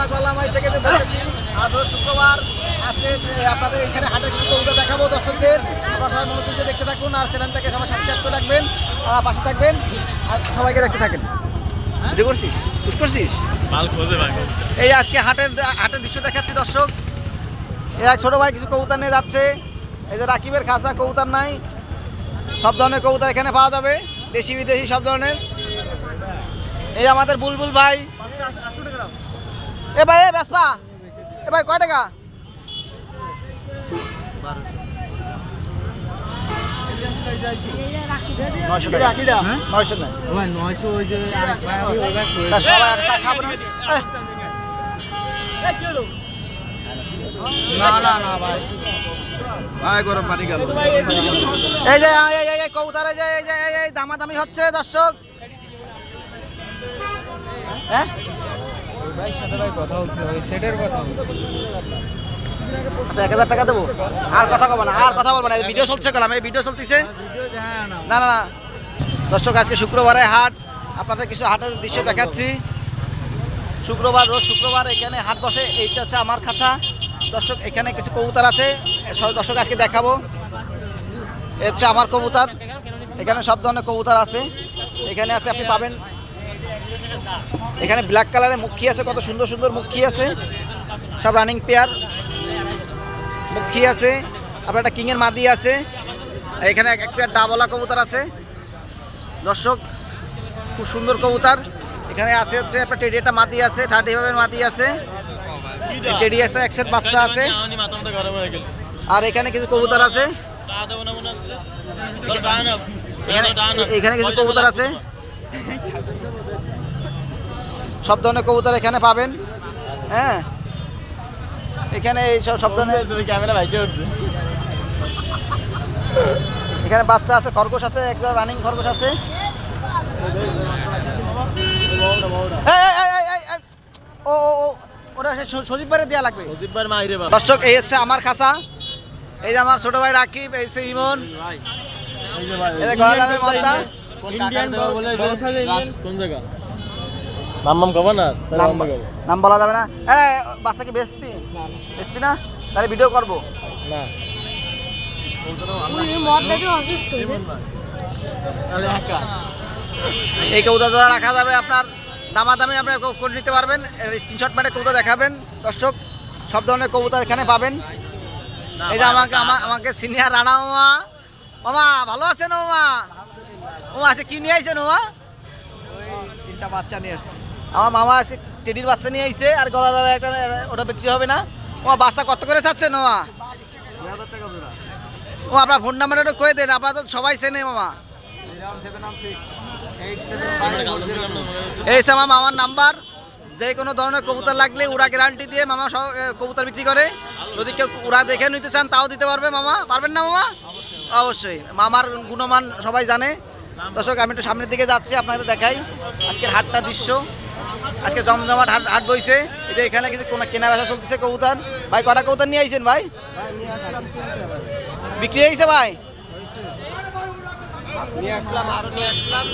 আমরা গলামাই থেকে বলেছি আজ শুক্রবার আজকে আপনাদের এখানে হাটের কিছু কবুতর দেখাবো দর্শকদের। আপনারা সবাই মনোযোগ দিয়ে দেখতে থাকুন আর চ্যানেলটাকে সবাই সাবস্ক্রাইব করে রাখবেন, পাশে থাকবেন আর সবাইকে দেখতে থাকেন। বুঝতে করছিস? বুঝতে করছিস? এই আজকে হাটের দৃশ্য দেখাচ্ছি দর্শক। এই এক ছোটো ভাই কিছু কবুতর নিয়ে যাচ্ছে। এই যে রাকিবের খাসা কবুতর নাই, সব ধরনের কবুতর এখানে পাওয়া যাবে, দেশি বিদেশি সব ধরনের। এই আমাদের বুলবুল ভাই। এ ভাই এ বেসপা, এ ভাই কয় টাকা? 900 টাকা। 900 না ভাই, 900 ওই যে সবাই চা খাবেন না? না না ভাই, ভাই গরম পানি গেল। এই যে এই কবুতর এই যে এই দামাদামি হচ্ছে দর্শক। হ্যাঁ ভাই সাথে ভাই কথা হচ্ছে, ওই সেটের কথা হচ্ছে। আচ্ছা 1000 টাকা দেবো, আর কথা বলবো না, আর কথা বলবো না। ভিডিও চলছে, গেলাম এই ভিডিও চলতেছে। না না না দর্শক, আজকে শুক্রবারে হাট, আপনাদের কিছু হাটের দৃশ্য দেখাচ্ছি। শুক্রবার, রোজ শুক্রবার এখানে হাট বসে। এইটা হচ্ছে আমার খাঁচা দর্শক। এখানে কিছু কবুতর আছে দর্শক, আজকে দেখাবো। এ হচ্ছে আমার কবুতর। এখানে সব ধরনের কবুতর আছে। এখানে আছে, আপনি পাবেন এখানে ব্ল্যাক কালারের মুখী আছে, কত সুন্দর সুন্দর মুখী আছে, সব রানিং পেয়ার মুখী আছে। আপনার একটা কিংয়ের মাদি আছে। এখানে এক পেয়ার ডাবলা কবুতর আছে দর্শক, খুব সুন্দর কবুতর। এখানে আছে হচ্ছে আপনার টেডি একটা মাদি আছে, 35 মাদি আছে, টেডি আছে, এক সেট বাচ্চা আছে। আর এখানে কিছু কবুতর আছে, এখানে কিছু কবুতর আছে, সব ধরনের কবুতর এখানে পাবেন। হ্যাঁ এখানে এই সব ধরনের ক্যামেরা ভাইকে উঠবে। এখানে বাচ্চা আছে, খরগোশ আছে, একজন রানিং খরগোশ আছে। ও ওটা সজীব ভাইয়ের দেওয়া লাগবে। দর্শক এই হচ্ছে আমার খাঁচা। এই যে আমার ছোট ভাই রাকিব, এই হচ্ছে ইমন, নাম বলা যাবে না। বাচ্চা কি বেসপি? বেসপি না, তাহলে ভিডিও করবো না। এই কবুতর জোড়া রাখা যাবে, আপনার দামাদামি আপনার করে নিতে পারবেন। স্ক্রিনশট মেরে কবুতর দেখাবেন দর্শক, সব ধরনের কবুতর এখানে পাবেন। এই যে আমাকে সিনিয়র রানা মামা, মামা ভালো আছেন? মামা মামা আছে, কি নিয়ে আইছেন মামা? 3টা বাচ্চা নিয়ে আসছে আমার মামা, আজকে টেডির বাচ্চা নিয়ে আইছে। আর গলা একটা, ওটা বিক্রি হবে না। মামা বাচ্চা কত করে চাচ্ছেন মামা? 2000 টাকা জোড়া। ও আপনার ফোন নাম্বারটা একটু কয়ে দেন, আপনারা তো সবাই চেনে মামা। এই সে মামা আমার নাম্বার। যে কোনো ধরনের কবুতর লাগলে উড়া গ্যারান্টি দিয়ে মামা সব কবুতর বিক্রি করে। যদি কেউ উড়া দেখে নিতে চান তাও দিতে পারবে মামা। পারবেন না মামা? অবশ্যই, মামার গুণমান সবাই জানে। দর্শক আমি একটু সামনের দিকে যাচ্ছি, আপনাদের দেখাই আজকের হাটটা দৃশ্য। আজকে জমজমাট হাট বইছে। এই যে এখানে কিছু কেনা বেচা চলতেছে কবুতর। ভাই কটা কবুতর নিয়ে আইছেন ভাই? বিক্রি হয়েছে ভাই? নিয়ে আসলাম, আরো নিয়ে আসলাম।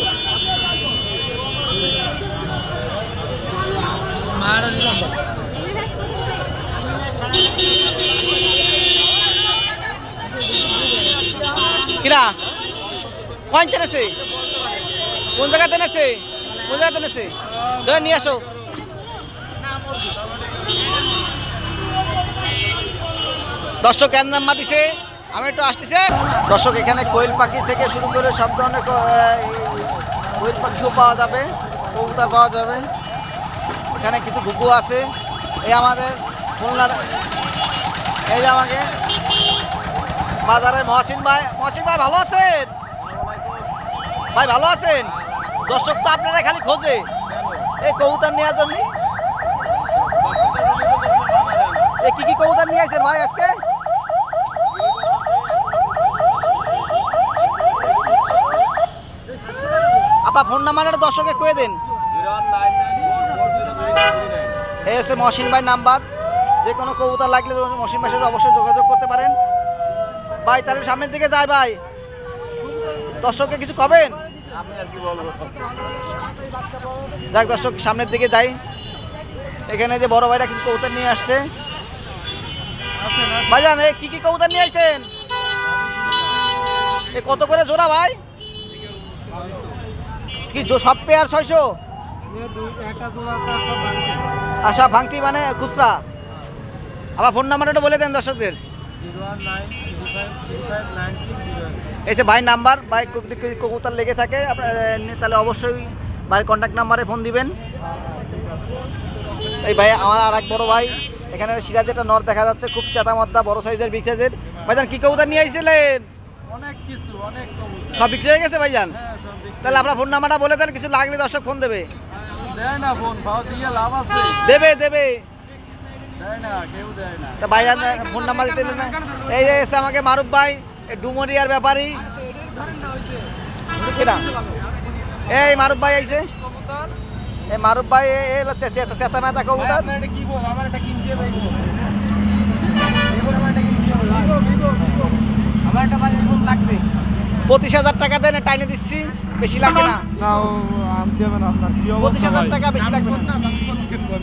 কিরা কয়েন টেনেছে? কোন জায়গায় টেনেছে? কোন জায়গায় টেনেছে? ধরে নিয়ে আসো। দর্শক এর নাম দিছে, আমি একটু আসতেছে। দর্শক এখানে কোয়েল পাখি থেকে শুরু করে সব ধরনের কোয়েল পাখিও পাওয়া যাবে, কবুতর পাওয়া যাবে। এখানে কিছু ঘুঘু আছে। এই আমাদের খুলনার, এই যে আমাকে বাজারের মহসিন ভাই। মহসিন ভাই ভালো আছেন? ভাই ভালো আছেন? দর্শক তো আপনারা খালি খোঁজে এই কবুতর নেওয়ার জন্য। কি কবুতর নিয়ে আসছেন ভাই আজকে? আপনার ফোন নাম্বারটা দর্শকে কয়ে দেন। এই হচ্ছে মহসিন ভাই নাম্বার। যে কোনো কবুতর লাগলে মহসিন ভাইয়ের সাথে অবশ্যই যোগাযোগ করতে পারেন। ভাই তাহলে সামনের দিকে যাই ভাই, দর্শককে কিছু কবেন? যাক দর্শক সামনের দিকে যাই। এখানে যে বড় ভাইরা কিছু কবুতর নিয়ে আসছে। ভাইজান এ কি কি কবুতর নিয়ে আসছেন? এ কত করে জোড়া ভাই? কি সব পেয়ার 600? আচ্ছা ভাঙটি মানে খুচরা। আবার ফোন নাম্বারটা বলে দেন দর্শকদের। এই যে ভাই নাম্বার, ভাই কবুতর লেগে থাকে আপনার তাহলে অবশ্যই ভাইয়ের কন্ট্যাক্ট নাম্বারে ফোন দিবেন। এই ভাই আমার আর এক বড় ভাই, এখানে সিরাজেটা নর দেখা যাচ্ছে, খুব চাতা মদ্দা বড় সাইজের বিগ সাইজের। ভাইজান কি কবুতর নিয়ে আইছিলেন? অনেক কিছু, অনেক কবুতর। সব বিক্রি হয়ে গেছে ভাইজান? হ্যাঁ, সব বিক্রি। তাহলে আপনার ফোন নাম্বারটা বলে দেন, কিছু লাগলে দর্শক ফোন দেবে। দেয় না ফোন, ভাও দিয়ে লাভ আছে? দেবে দেবে। দেয় না, কেউ দেয় না। তা ভাইজান ফোন নাম্বার দিতে না। এই যে এসে আমাকে মারুফ ভাই, ডুমরিয়ার ব্যাপারী। বুঝছি না, এই মারুফ ভাই আইছে। এই মারুফ ভাই চেতা মেতা কবুতর। কি বল, আমার এটা কিনতে ভাই। আমার এটা ভাই এরকম লাগবে। 25,000 টাকা দেন, টাইনে দিচ্ছি, বেশি লাগবে না। না ও আনতে হবে না, আপনার কি অবস্থা? 25,000 টাকা বেশি লাগবে না।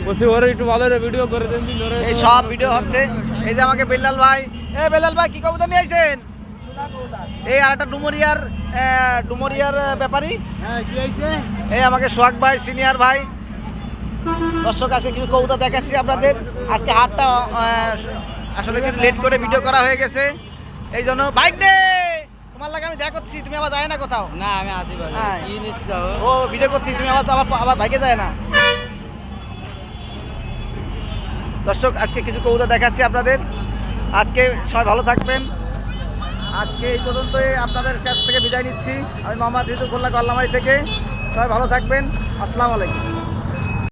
বসে ওরে একটু ভালো করে ভিডিও করে দেন দিন ওরে। এই সব ভিডিও হচ্ছে। এই যে আমাকে বেলাল ভাই, এই বেলাল ভাই কি কবুতর নিয়ে আইছেন? এই আর একটা ডুমরিয়ার ব্যাপারী। হ্যাঁ, কি হইছে? এই আমাকে সোহাগ ভাই, সিনিয়র ভাই। দর্শক আজকে কিছু কবুতর দেখাচ্ছি আপনাদের। আজকে হাটটা আসলে একটু লেট করে ভিডিও করা হয়ে গেছে, এই জন্য। বাইক দে, তোমার লাগে আমি দেখা করছি, তুমি আবার যায় না কোথাও। না আমি আসি ভাই। হ্যাঁ। কি নিচ্ছ যাও? ও ভিডিও করছি, তুমি আবার বাইকে যায় না। দর্শক আজকে কিছু কবুতর দেখাচ্ছি আপনাদের। আজকে সবাই ভালো থাকবেন। আজকে এই পর্যন্তই আপনাদের কাছ থেকে বিদায় নিচ্ছি। আমি মোহাম্মদ রিজু খুলনা কল্লামারি থেকে। সবাই ভালো থাকবেন। আসসালামু আলাইকুম।